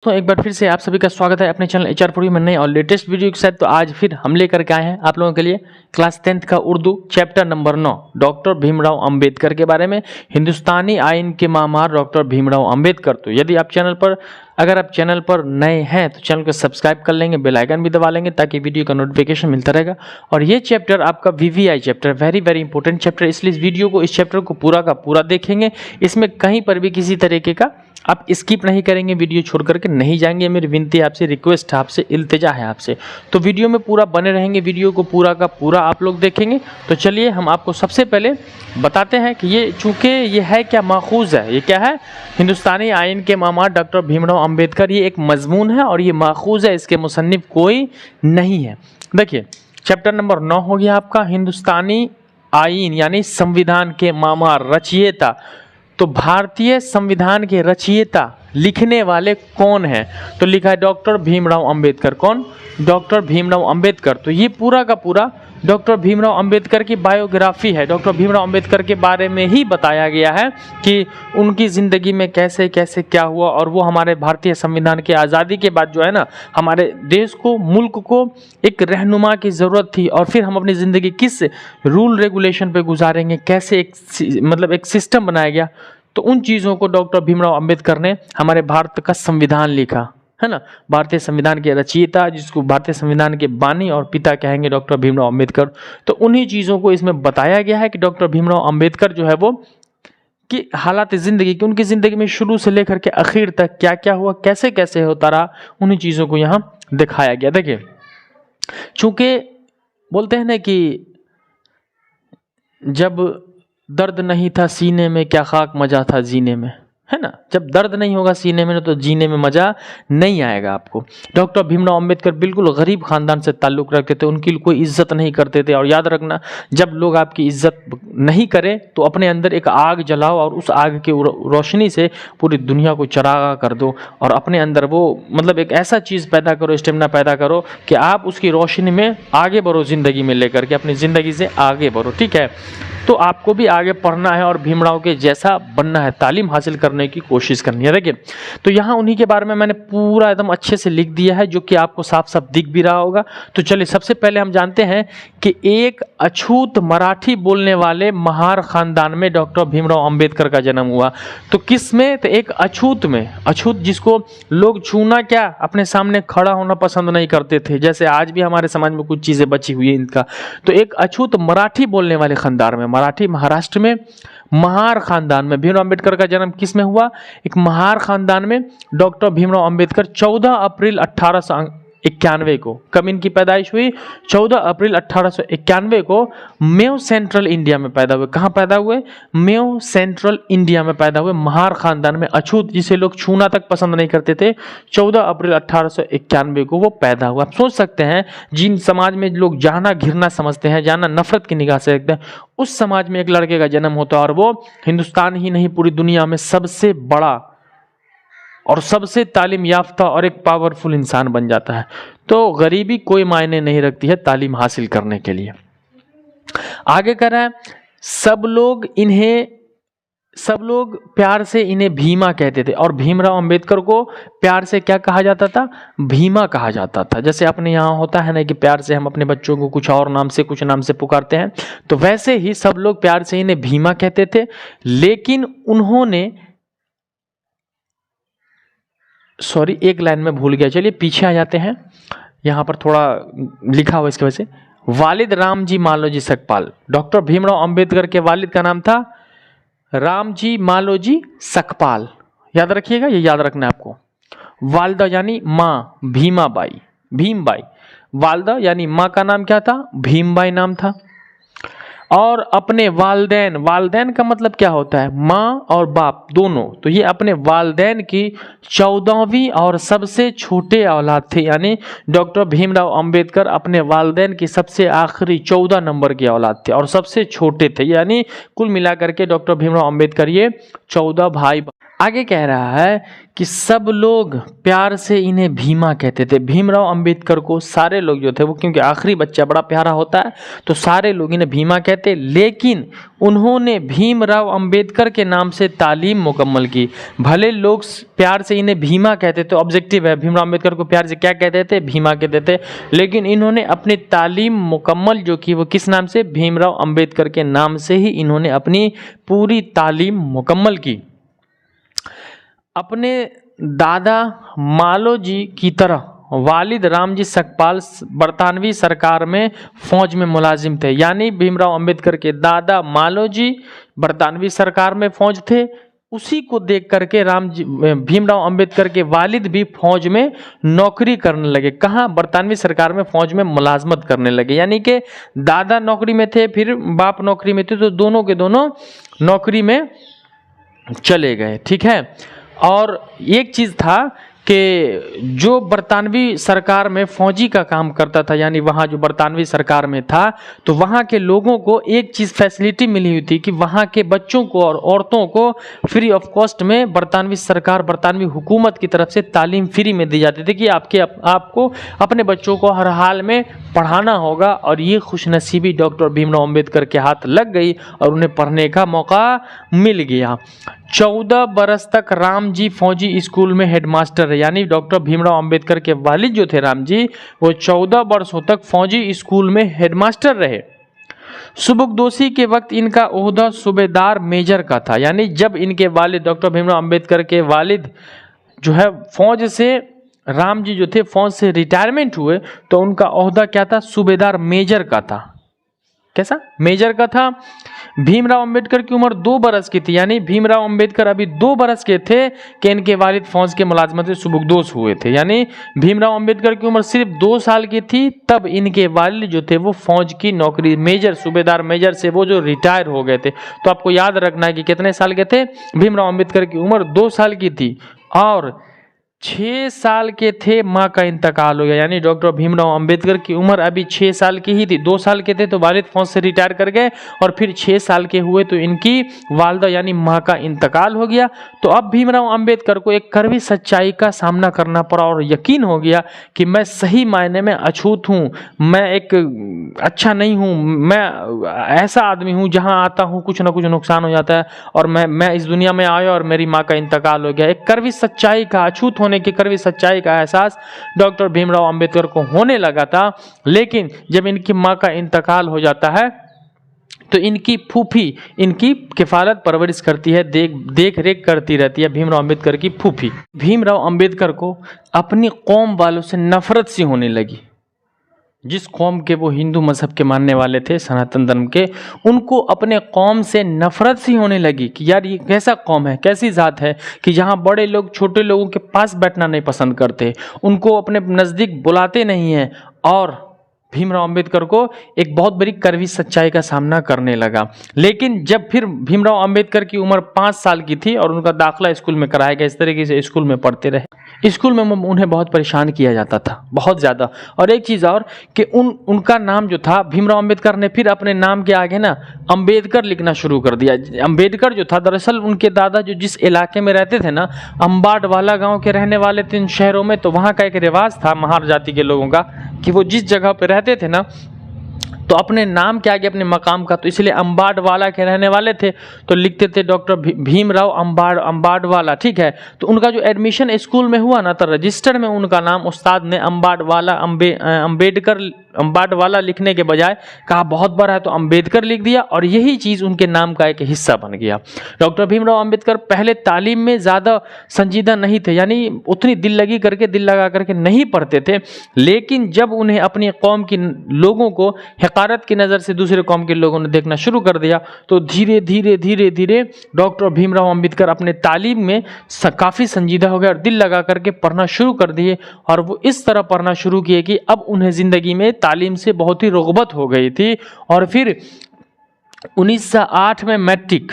तो एक बार फिर से आप सभी का स्वागत है अपने चैनल एचआर फॉर यू में नए और लेटेस्ट वीडियो के साथ। तो आज फिर हम लेकर के आए हैं आप लोगों के लिए क्लास 10th का Urdu chapter number 9 doctor Bhimrao Ambedkar के बारे में, हिंदुस्तानी आइन के मामार डॉक्टर भीमराव अंबेडकर। तो यदि आप अगर आप चैनल पर नए हैं तो चैनल को सब्सक्राइब कर लेंगे, बेल आइकन भी दबा लेंगे ताकि वीडियो का नोटिफिकेशन मिलता रहेगा। और ये चैप्टर आपका VVI chapter, very very important chapter, इसलिए इस चैप्टर को पूरा का पूरा देखेंगे। इसमें कहीं पर भी किसी तरीके का आप स्किप नहीं करेंगे, वीडियो छोड़ करके नहीं जाएंगे। मेरी विनती है आपसे, रिक्वेस्ट है आपसे, इल्तिजा है आपसे। तो वीडियो में पूरा बने रहेंगे, वीडियो को पूरा का पूरा आप लोग देखेंगे। तो चलिए हम आपको सबसे पहले बताते हैं कि ये चूँकि ये है क्या, माखूज है। ये क्या है? हिंदुस्तानी आइन के मामार डॉक्टर भीमराव अंबेडकर। ये एक मजमून है और ये माखूज है, इसके मुसन्निफ कोई नहीं है। देखिए चैप्टर नंबर 9 हो गया आपका, हिंदुस्तानी आइन यानी संविधान के मामार, रचयिता। तो भारतीय संविधान के रचयिता लिखने वाले कौन हैं? तो लिखा है डॉक्टर भीमराव अंबेडकर। कौन? डॉक्टर भीमराव अंबेडकर। तो ये पूरा का पूरा डॉक्टर भीमराव अंबेडकर की बायोग्राफी है। डॉक्टर भीमराव अंबेडकर के बारे में ही बताया गया है कि उनकी ज़िंदगी में कैसे कैसे क्या हुआ, और वो हमारे भारतीय संविधान के आज़ादी के बाद जो है ना, हमारे देश को, मुल्क को एक रहनुमा की ज़रूरत थी, और फिर हम अपनी ज़िंदगी किस रूल रेगुलेशन पे गुजारेंगे, कैसे एक सिस्टम बनाया गया। तो उन चीज़ों को डॉक्टर भीमराव अंबेडकर ने हमारे भारत का संविधान लिखा है ना। भारतीय संविधान के रचयिता, जिसको भारतीय संविधान के बानी और पिता कहेंगे, डॉक्टर भीमराव अंबेडकर। तो उन्हीं चीज़ों को इसमें बताया गया है कि डॉक्टर भीमराव अंबेडकर जो है वो कि हालात ज़िंदगी की, उनकी ज़िंदगी में शुरू से लेकर के आखिर तक क्या क्या हुआ, कैसे कैसे होता रहा, उन्हीं चीज़ों को यहाँ दिखाया गया। देखिए चूँकि बोलते हैं ना कि जब दर्द नहीं था सीने में, क्या खाक मजा था जीने में, है ना। जब दर्द नहीं होगा सीने में तो जीने में मज़ा नहीं आएगा आपको। डॉक्टर भीमराव अंबेडकर बिल्कुल गरीब खानदान से ताल्लुक़ रखते थे, उनकी कोई इज्जत नहीं करते थे। और याद रखना, जब लोग आपकी इज्जत नहीं करें तो अपने अंदर एक आग जलाओ और उस आग की रोशनी से पूरी दुनिया को चरागा कर दो, और अपने अंदर वो एक ऐसा चीज़ पैदा करो, स्टेमिना पैदा करो कि आप उसकी रोशनी में आगे बढ़ो, ज़िंदगी में लेकर के अपनी ज़िंदगी से आगे बढ़ो। ठीक है, तो आपको भी आगे पढ़ना है और भीमराव के जैसा बनना है, तालीम हासिल करने की कोशिश करनी है। देखिए तो यहाँ उन्हीं के बारे में मैंने पूरा एकदम अच्छे से लिख दिया है, जो कि आपको साफ साफ दिख भी रहा होगा। तो चलिए सबसे पहले हम जानते हैं कि एक अछूत मराठी बोलने वाले महार खानदान में डॉक्टर भीमराव अंबेडकर का जन्म हुआ। तो किस में? तो एक अछूत में, अछूत जिसको लोग छूना क्या, अपने सामने खड़ा होना पसंद नहीं करते थे, जैसे आज भी हमारे समाज में कुछ चीज़ें बची हुई है इनका। तो एक अछूत मराठी बोलने वाले खानदान में, मराठी महाराष्ट्र में, महार खानदान में भीमराव अंबेडकर का जन्म किस में हुआ? एक महार खानदान में डॉक्टर भीमराव अंबेडकर 14 अप्रैल 1891 को, कब इनकी पैदाइश हुई? 14 अप्रैल 1891 को मेव सेंट्रल इंडिया में पैदा हुए। कहाँ पैदा हुए? मेव सेंट्रल इंडिया में पैदा हुए, महार खानदान में, अछूत जिसे लोग छूना तक पसंद नहीं करते थे। 14 अप्रैल 1891 को वो पैदा हुआ। आप सोच सकते हैं, जिन समाज में लोग जाना घिरना समझते हैं, जाना नफरत की निगाह से देखते हैं, उस समाज में एक लड़के का जन्म होता है और वो हिंदुस्तान ही नहीं पूरी दुनिया में सबसे बड़ा और सबसे तालीम याफ्ता और एक पावरफुल इंसान बन जाता है। तो गरीबी कोई मायने नहीं रखती है तालीम हासिल करने के लिए। आगे कह रहा है, सब लोग प्यार से इन्हें भीमा कहते थे, और भीमराव अंबेडकर को प्यार से क्या कहा जाता था? भीमा कहा जाता था। जैसे अपने यहाँ होता है ना कि प्यार से हम अपने बच्चों को कुछ और नाम से, कुछ नाम से पुकारते हैं, तो वैसे ही सब लोग प्यार से इन्हें भीमा कहते थे। लेकिन उन्होंने, सॉरी एक लाइन में भूल गया, चलिए पीछे आ जाते हैं, यहाँ पर थोड़ा लिखा हुआ इसकी वजह से। वालिद रामजी मालोजी सकपाल, डॉक्टर भीमराव अंबेडकर के वालिद का नाम था रामजी मालोजी सकपाल। याद रखिएगा, ये याद रखना है आपको। वालदा यानी माँ भीमाबाई, भीमबाई। वालदा यानी माँ का नाम क्या था? भीमबाई नाम था। और अपने वालदैन, वालदैन का मतलब क्या होता है? माँ और बाप दोनों। तो ये अपने वालदैन की 14वीं और सबसे छोटे औलाद थे, यानी डॉक्टर भीमराव अंबेडकर अपने वालदैन की सबसे आखिरी 14 नंबर की औलाद थे और सबसे छोटे थे। यानी कुल मिलाकर के डॉक्टर भीमराव अंबेडकर ये 14 भाई आगे कह रहा है कि सब लोग प्यार से इन्हें भीमा कहते थे। भीमराव अंबेडकर को सारे लोग जो थे वो, क्योंकि आखिरी बच्चा बड़ा प्यारा होता है तो सारे लोग इन्हें भीमा कहते, लेकिन उन्होंने भीमराव अंबेडकर के नाम से तालीम मुकम्मल की। भले लोग प्यार से इन्हें भीमा कहते थे, ऑब्जेक्टिव है, भीमराव अंबेडकर को प्यार से क्या कहते थे, भीमा कहते थे, लेकिन इन्होंने अपनी तालीम मुकम्मल जो की वो किस नाम से, भीमराव अंबेडकर के नाम से ही इन्होंने अपनी पूरी तालीम मुकम्मल की। अपने दादा मालोजी की तरह वालिद रामजी सकपाल बरतानवी सरकार में फौज में मुलाजिम थे। यानी भीमराव अंबेडकर के दादा मालोजी बरतानवी सरकार में फौज थे, उसी को देख करके भीमराव अंबेडकर के वालिद भी फौज में नौकरी करने लगे। कहाँ, बरतानवी सरकार में फौज में मुलाजमत करने लगे। यानी कि दादा नौकरी में थे, फिर बाप नौकरी में थे, तो दोनों के दोनों नौकरी में चले गए। ठीक है। और एक चीज़ था कि जो बरतानवी सरकार में फौजी का काम करता था, यानी वहाँ जो बरतानवी सरकार में था, तो वहाँ के लोगों को एक चीज़ फैसिलिटी मिली हुई थी कि वहाँ के बच्चों को और औरतों को फ्री ऑफ कॉस्ट में बरतानवी सरकार, बरतानवी हुकूमत की तरफ से तालीम फ्री में दी जाती थी कि आपको अपने बच्चों को हर हाल में पढ़ाना होगा। और ये खुशनसीबी डॉक्टर भीमराव अंबेडकर के हाथ लग गई और उन्हें पढ़ने का मौका मिल गया। 14 बरस तक राम जी फौजी स्कूल में हेडमास्टर रहे। यानी डॉक्टर भीमराव अंबेडकर के वालिद जो थे राम जी, वो 14 वर्षों तक फौजी स्कूल में हेडमास्टर रहे। सुबुकदोशी के वक्त इनका ओहदा सूबेदार मेजर का था। यानी जब इनके वालिद डॉक्टर भीमराव अंबेडकर के वालिद जो है फौज से, राम जी जो थे फौज से रिटायरमेंट हुए, तो उनका ओहदा क्या था, सूबेदार मेजर का था। कैसा, मेजर का था। भीमराव अंबेडकर की उम्र 2 बरस की थी। यानी भीमराव अंबेडकर अभी 2 बरस के थे कि इनके वालिद फौज के मुलाजमत से सुबुकदोश हुए थे। यानी भीमराव अंबेडकर की उम्र सिर्फ 2 साल की थी, तब इनके वालिद जो थे वो फौज की नौकरी, मेजर, सूबेदार मेजर से वो जो रिटायर हो गए थे। तो आपको याद रखना है कि कितने साल के थे, भीमराव अंबेडकर की उम्र 2 साल की थी और 6 साल के थे माँ का इंतकाल हो गया। यानी डॉक्टर भीमराव अंबेडकर की उम्र अभी 6 साल की ही थी। 2 साल के थे तो वालिद फौज से रिटायर कर गए और फिर 6 साल के हुए तो इनकी वालदा यानी माँ का इंतकाल हो गया। तो अब भीमराव अंबेडकर को एक कड़वी सच्चाई का सामना करना पड़ा और यकीन हो गया कि मैं सही मायने में अछूत हूँ, मैं एक अच्छा नहीं हूँ, मैं ऐसा आदमी हूँ जहाँ आता हूँ कुछ ना कुछ नुकसान हो जाता है और मैं इस दुनिया में आया और मेरी माँ का इंतकाल हो गया। एक कड़वी सच्चाई का, अछूत होने की कड़वी सच्चाई का एहसास डॉक्टर भीमराव अंबेडकर को होने लगा था। लेकिन जब इनकी माँ का इंतकाल हो जाता है तो इनकी फूफी इनकी किफालत परवरिश करती है, देख रेख करती रहती है भीमराव अंबेडकर की फूफी। भीमराव अंबेडकर को अपनी कौम वालों से नफरत सी होने लगी। जिस कौम के वो हिंदू मजहब के मानने वाले थे, सनातन धर्म के, उनको अपने कौम से नफरत सी होने लगी कि यार ये कैसा कौम है, कैसी जात है कि जहाँ बड़े लोग छोटे लोगों के पास बैठना नहीं पसंद करते, उनको अपने नज़दीक बुलाते नहीं हैं। और भीमराव अंबेडकर को एक बहुत बड़ी कड़वी सच्चाई का सामना करने लगा। लेकिन जब फिर भीमराव अंबेडकर की उम्र 5 साल की थी और उनका दाखिला स्कूल में कराया गया, इस तरीके से स्कूल में पढ़ते रहे। स्कूल में उन्हें बहुत परेशान किया जाता था, बहुत ज़्यादा। और एक चीज़ और कि उनका नाम जो था, भीमराव अंबेडकर ने फिर अपने नाम के आगे ना अंबेडकर लिखना शुरू कर दिया। अंबेडकर जो था, दरअसल उनके दादा जो जिस इलाके में रहते थे ना, अंबाडवाला गाँव के रहने वाले थे इन शहरों में, तो वहाँ का एक रिवाज था महार जाति के लोगों का कि वो जिस जगह पे रहते थे ना, तो अपने नाम के आगे अपने मकाम का, तो इसलिए अंबाडवाला के रहने वाले थे तो लिखते थे डॉक्टर भीमराव अंबाडवाला। ठीक है। तो उनका जो एडमिशन स्कूल में हुआ ना, तो रजिस्टर में उनका नाम उस्ताद ने अंबाडवाला लिखने के बजाय कहा बहुत बड़ा है तो अंबेडकर लिख दिया और यही चीज़ उनके नाम का एक हिस्सा बन गया। डॉक्टर भीमराव अंबेडकर पहले तालीम में ज़्यादा संजीदा नहीं थे, यानी उतनी दिल लगा करके नहीं पढ़ते थे। लेकिन जब उन्हें अपनी कौम के लोगों को हकारत की नज़र से दूसरे कौम के लोगों ने देखना शुरू कर दिया, तो धीरे धीरे डॉक्टर भीमराव अंबेडकर अपने तालीम में काफ़ी संजीदा हो गए और दिल लगा करके पढ़ना शुरू कर दिए। और वो इस तरह पढ़ना शुरू किए कि अब उन्हें ज़िंदगी में तालीम से बहुत ही रग़बत हो गई थी। और फिर 1908 में मैट्रिक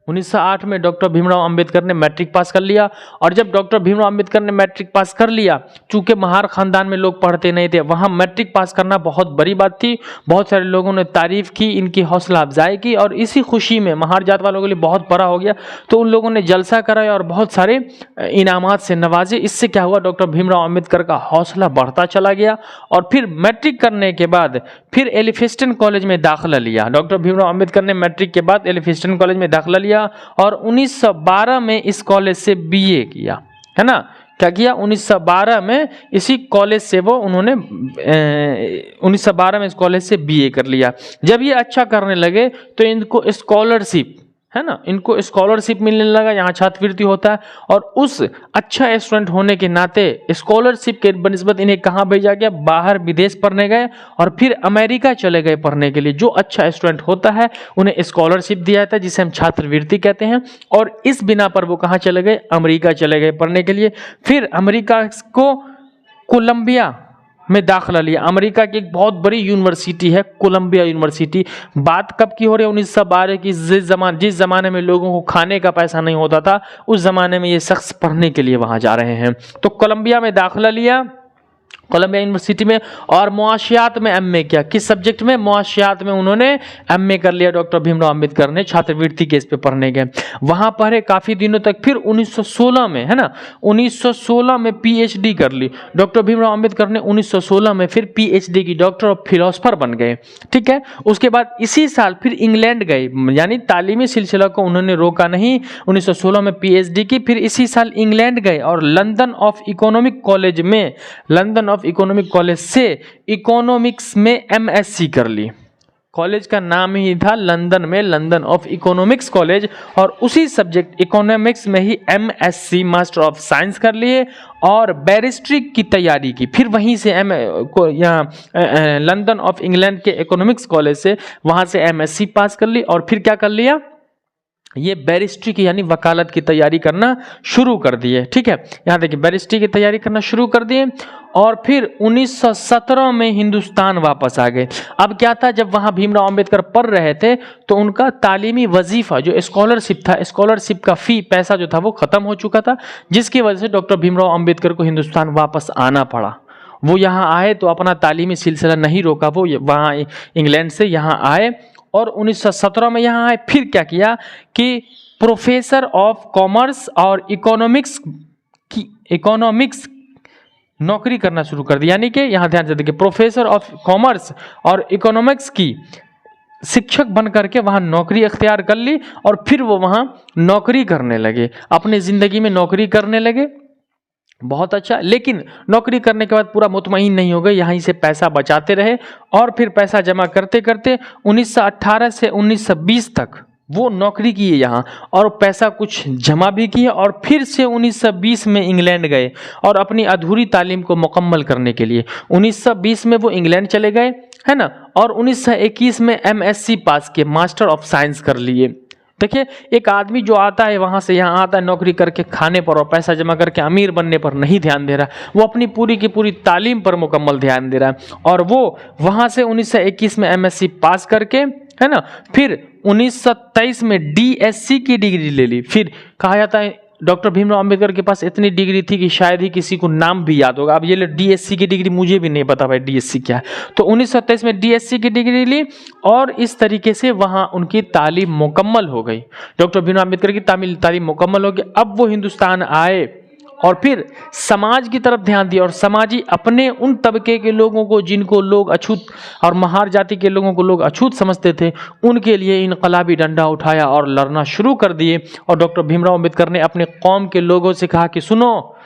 1908 में डॉक्टर भीमराव अंबेडकर ने मैट्रिक पास कर लिया। और जब डॉक्टर भीमराव अंबेडकर ने मैट्रिक पास कर लिया, चूंकि महार खानदान में लोग पढ़ते नहीं थे, वहां मैट्रिक पास करना बहुत बड़ी बात थी। बहुत सारे लोगों ने तारीफ की, इनकी हौसला अफजाई की, और इसी खुशी में महार जात वालों के लिए बहुत बड़ा हो गया, तो उन लोगों ने जलसा कराया और बहुत सारे इनामात से नवाजे। इससे क्या हुआ, डॉक्टर भीमराव अंबेडकर का हौसला बढ़ता चला गया। और फिर मैट्रिक करने के बाद फिर एलिफिंस्टन कॉलेज में दाखिला लिया। डॉक्टर भीमराव अंबेडकर ने मैट्रिक के बाद एलिफिंस्टन कॉलेज में दाखिला लिया और 1912 में इस कॉलेज से बीए किया, है ना। क्या किया, 1912 में इसी कॉलेज से उन्होंने 1912 में इस कॉलेज से बीए कर लिया। जब ये अच्छा करने लगे तो इनको स्कॉलरशिप, है ना, इनको स्कॉलरशिप मिलने लगा, यहाँ छात्रवृत्ति होता है। और उस अच्छा स्टूडेंट होने के नाते स्कॉलरशिप के बनिस्बत इन्हें कहाँ भेजा गया, बाहर विदेश पढ़ने गए और फिर अमेरिका चले गए पढ़ने के लिए। जो अच्छा स्टूडेंट होता है उन्हें स्कॉलरशिप दिया जाता है, जिसे हम छात्रवृत्ति कहते हैं। और इस बिना पर वो कहाँ चले गए, अमेरिका चले गए पढ़ने के लिए। फिर अमेरिका को कोलंबिया में दाखिला लिया। अमेरिका की एक बहुत बड़ी यूनिवर्सिटी है कोलंबिया यूनिवर्सिटी। बात कब की हो रही है, 1912 की। जिस जमाने में लोगों को खाने का पैसा नहीं होता था, उस जमाने में ये शख्स पढ़ने के लिए वहां जा रहे हैं। तो कोलंबिया में दाखिला लिया, कोलंबिया यूनिवर्सिटी में, और मुआशियात में एमए किया। किस सब्जेक्ट में, मुआशियात में उन्होंने एमए कर लिया। डॉक्टर भीमराव अंबेडकर ने छात्रवृत्ति के इस पे पढ़ने गए, वहां पढ़े काफी दिनों तक। फिर 1916 में, है ना, 1916 में पीएचडी कर ली। डॉक्टर भीमराव अंबेडकर ने 1916 में फिर पीएचडी की, डॉक्टर ऑफ फिलोसफर बन गए, ठीक है। उसके बाद इसी साल फिर इंग्लैंड गए, यानी तालीमी सिलसिला को उन्होंने रोका नहीं। 1916 में पीएचडी की, फिर इसी साल इंग्लैंड गए और लंदन ऑफ इकोनॉमिक कॉलेज में, लंदन ऑफ इकोनॉमिक कॉलेज से इकोनॉमिक्स में एमएससी कर ली। कॉलेज का नाम ही था लंदन में लंदन ऑफ इकोनॉमिक्स कॉलेज, और उसी सब्जेक्ट इकोनॉमिक्स में ही एमएससी मास्टर ऑफ साइंस कर लिए और बैरिस्ट्री की तैयारी की। फिर वहीं से यहाँ लंदन ऑफ इंग्लैंड के इकोनॉमिक्स कॉलेज से वहां से एमएससी पास कर ली। और फिर क्या कर लिया, ये बैरिस्ट्री की यानी वकालत की तैयारी करना शुरू कर दिए, ठीक है। यहाँ देखिए बैरिस्ट्री की तैयारी करना शुरू कर दिए। और फिर 1917 में हिंदुस्तान वापस आ गए। अब क्या था, जब वहाँ भीमराव अंबेडकर पढ़ रहे थे तो उनका तालीमी वजीफा जो स्कॉलरशिप था, स्कॉलरशिप का फी पैसा जो था वो खत्म हो चुका था, जिसकी वजह से डॉक्टर भीमराव अंबेडकर को हिंदुस्तान वापस आना पड़ा। वो यहाँ आए तो अपना तालीमी सिलसिला नहीं रोका, वो वहाँ इंग्लैंड से यहाँ आए और 1917 में यहाँ आए। फिर क्या किया कि प्रोफेसर ऑफ कॉमर्स और इकोनॉमिक्स नौकरी करना शुरू कर दी। यानी कि यहाँ ध्यान से देखिए, प्रोफेसर ऑफ कॉमर्स और इकोनॉमिक्स की शिक्षक बन करके वहाँ नौकरी अख्तियार कर ली और फिर वो वहाँ नौकरी करने लगे, अपनी ज़िंदगी में नौकरी करने लगे। बहुत अच्छा, लेकिन नौकरी करने के बाद पूरा मुतमईन नहीं हो गए, यहाँ से पैसा बचाते रहे और फिर पैसा जमा करते करते 1918 से 1920 तक वो नौकरी किए यहाँ और पैसा कुछ जमा भी किए। और फिर से 1920 में इंग्लैंड गए और अपनी अधूरी तालीम को मुकम्मल करने के लिए 1920 में वो इंग्लैंड चले गए, है ना। और 1921 में एमएससी पास किए, मास्टर ऑफ साइंस कर लिए। देखिए, एक आदमी जो आता है वहाँ से यहाँ आता है नौकरी करके खाने पर और पैसा जमा करके अमीर बनने पर नहीं ध्यान दे रहा, वो अपनी पूरी की पूरी तालीम पर मुकम्मल ध्यान दे रहा है। और वो वहाँ से 1921 में एमएससी पास करके, है ना, फिर 1923 में डीएससी की डिग्री ले ली। फिर कहा जाता है डॉक्टर भीमराव अंबेडकर के पास इतनी डिग्री थी कि शायद ही किसी को नाम भी याद होगा। अब ये डीएससी की डिग्री मुझे भी नहीं पता भाई डीएससी क्या है। तो 1927 में डीएससी की डिग्री ली और इस तरीके से वहाँ उनकी तालीम मुकम्मल हो गई। डॉक्टर भीमराव अंबेडकर की तालीम मुकम्मल हो गई। अब वो हिंदुस्तान आए और फिर समाज की तरफ ध्यान दिया और समाजी अपने उन तबके के लोगों को जिनको लोग अछूत और महार जाति के लोगों को लोग अछूत समझते थे, उनके लिए इनकलाबी डंडा उठाया और लड़ना शुरू कर दिए। और डॉक्टर भीमराव अंबेडकर ने अपने कौम के लोगों से कहा कि सुनो,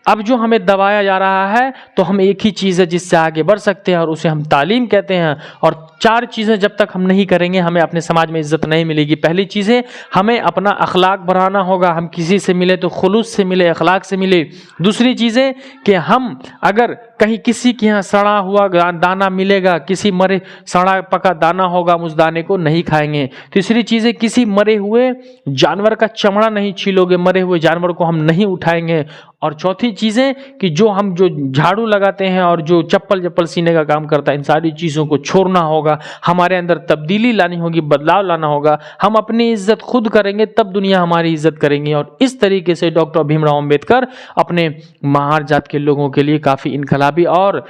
अब जो हमें दबाया जा रहा है तो हम एक ही चीज़ है जिससे आगे बढ़ सकते हैं और उसे हम तालीम कहते हैं। और 4 चीज़ें जब तक हम नहीं करेंगे हमें अपने समाज में इज्जत नहीं मिलेगी। पहली चीज़ है हमें अपना अखलाक बढ़ाना होगा, हम किसी से मिले तो खुलूस से मिले, अखलाक से मिले। दूसरी चीज़ है कि हम अगर कहीं किसी के यहाँ सड़ा हुआ दाना मिलेगा, किसी मरे सड़ा पका दाना होगा, हम उस दाने को नहीं खाएंगे। तीसरी चीज़ है किसी मरे हुए जानवर का चमड़ा नहीं छीलोगे, मरे हुए जानवर को हम नहीं उठाएंगे। और चौथी चीज़ें कि जो झाड़ू लगाते हैं और जो चप्पल सीने का काम करता है, इन सारी चीज़ों को छोड़ना होगा। होगा, हमारे अंदर तब्दीली लानी होगी, बदलाव लाना होगा, हम अपनी इज्जत खुद करेंगे तब दुनिया हमारी इज्जत करेंगी। और इस तरीके से डॉक्टर भीमराव अंबेडकर अपने महार जात के लोगों के लिए काफ़ी इनकलाबी और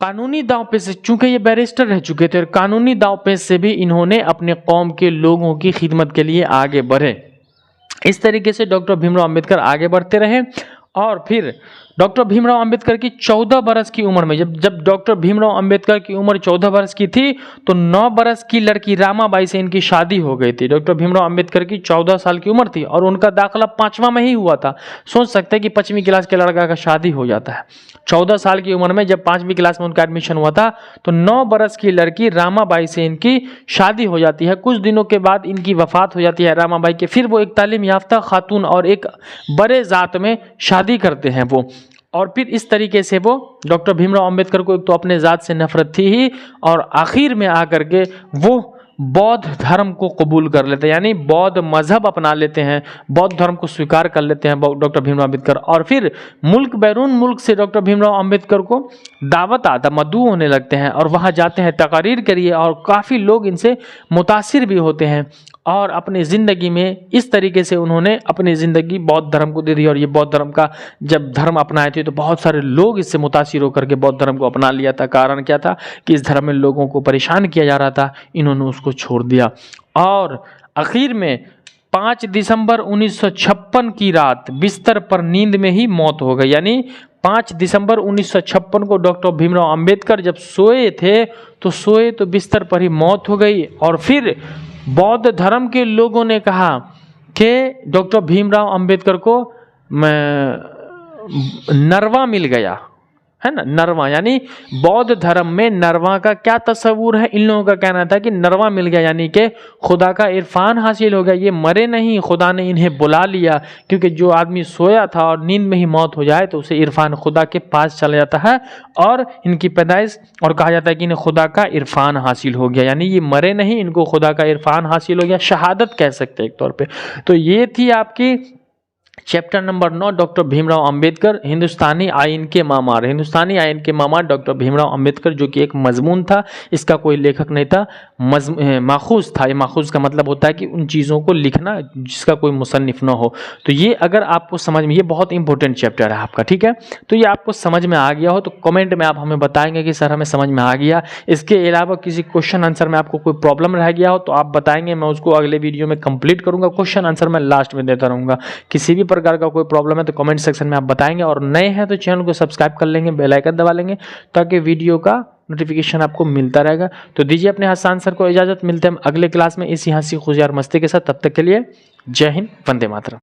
कानूनी दांव पे से, चूंकि ये बैरिस्टर रह चुके थे, कानूनी दांव पे से भी इन्होंने अपने कौम के लोगों की खिदमत के लिए आगे बढ़े। इस तरीके से डॉक्टर भीमराव अंबेडकर आगे बढ़ते रहे और फिर डॉक्टर भीमराव अंबेडकर की 14 बरस की उम्र में, जब डॉक्टर भीमराव अंबेडकर की उम्र 14 बरस की थी तो 9 बरस की लड़की रामाबाई से इनकी शादी हो गई थी। डॉक्टर भीमराव अंबेडकर की 14 साल की उम्र थी और उनका दाखिला 5वां में ही हुआ था। सोच सकते हैं कि 5वीं क्लास के लड़का का शादी हो जाता है। 14 साल की उम्र में जब 5वीं क्लास में उनका एडमिशन हुआ था तो 9 बरस की लड़की रामाबाई से इनकी शादी हो जाती है। कुछ दिनों के बाद इनकी वफात हो जाती है रामाबाई के। फिर वो एक तालीम याफ्ता खातून और एक बड़े जात में शादी करते हैं वो, और फिर इस तरीके से वो डॉक्टर भीमराव अंबेडकर को एक तो अपने जात से नफरत थी ही, और आखिर में आकर के वो बौद्ध धर्म को कबूल कर लेते हैं, यानी बौद्ध मजहब अपना लेते हैं, बौद्ध धर्म को स्वीकार कर लेते हैं डॉक्टर भीमराव अंबेडकर। और फिर मुल्क बैरून मुल्क से डॉक्टर भीमराव अंबेडकर को दावत आता, मदऊ होने लगते हैं और वहाँ जाते हैं तकारीर करिए, और काफ़ी लोग इनसे मुतासिर भी होते हैं। और अपनी ज़िंदगी में इस तरीके से उन्होंने अपनी ज़िंदगी बौद्ध धर्म को दे दी। और ये बौद्ध धर्म का जब धर्म अपनाए थे तो बहुत सारे लोग इससे मुतासिर होकर के बौद्ध धर्म को अपना लिया था। कारण क्या था कि इस धर्म में लोगों को परेशान किया जा रहा था, इन्होंने उसको छोड़ दिया। और आखिर में 5 दिसंबर 1956 की रात बिस्तर पर नींद में ही मौत हो गई। यानी 5 दिसंबर 1956 को डॉक्टर भीमराव अंबेडकर जब सोए थे तो बिस्तर पर ही मौत हो गई। और फिर बौद्ध धर्म के लोगों ने कहा कि डॉक्टर भीमराव अंबेडकर को नरवा मिल गया है ना। नरवा यानी बौद्ध धर्म में नरवा का क्या तस्वूर है, इन लोगों का कहना था कि नरवा मिल गया, यानी कि खुदा का इरफान हासिल हो गया। ये मरे नहीं, खुदा ने इन्हें बुला लिया, क्योंकि जो आदमी सोया था और नींद में ही मौत हो जाए तो उसे इरफान खुदा के पास चला जाता है और इनकी पैदाइश, और कहा जाता है कि इन्हें खुदा का इरफान हासिल हो गया, यानी ये मरे नहीं, इनको खुदा का इरफान हासिल हो गया, शहादत कह सकते हैं एक तौर पर। तो ये थी आपकी chapter number 9 doctor Bhimrao Ambedkar, हिंदुस्तानी आइन के मामार। हिंदुस्तानी आइन के मामार डॉक्टर भीमराव अंबेडकर, जो कि एक मजमून था, इसका कोई लेखक नहीं था, माखूज था। ये माखूज का मतलब होता है कि उन चीज़ों को लिखना जिसका कोई मुसन्निफ ना हो। तो ये अगर आपको समझ में, ये बहुत इंपॉर्टेंट चैप्टर है आपका, ठीक है। तो ये आपको समझ में आ गया हो तो कमेंट में आप हमें बताएंगे कि सर हमें समझ में आ गया। इसके अलावा किसी क्वेश्चन आंसर में आपको कोई प्रॉब्लम रह गया हो तो आप बताएंगे, मैं उसको अगले वीडियो में कंप्लीट करूँगा। क्वेश्चन आंसर मैं लास्ट में देता रहूँगा। किसी भी प्रकार का कोई प्रॉब्लम है तो कमेंट सेक्शन में आप बताएंगे, और नए हैं तो चैनल को सब्सक्राइब कर लेंगे, बेल आइकन दबा लेंगे ताकि वीडियो का नोटिफिकेशन आपको मिलता रहेगा। तो दीजिए अपने हसान सर को इजाजत, मिलते हैं हम अगले क्लास में इसी हंसी खुशियार मस्ती के साथ। तब तक के लिए जय हिंद, वंदे मातरम।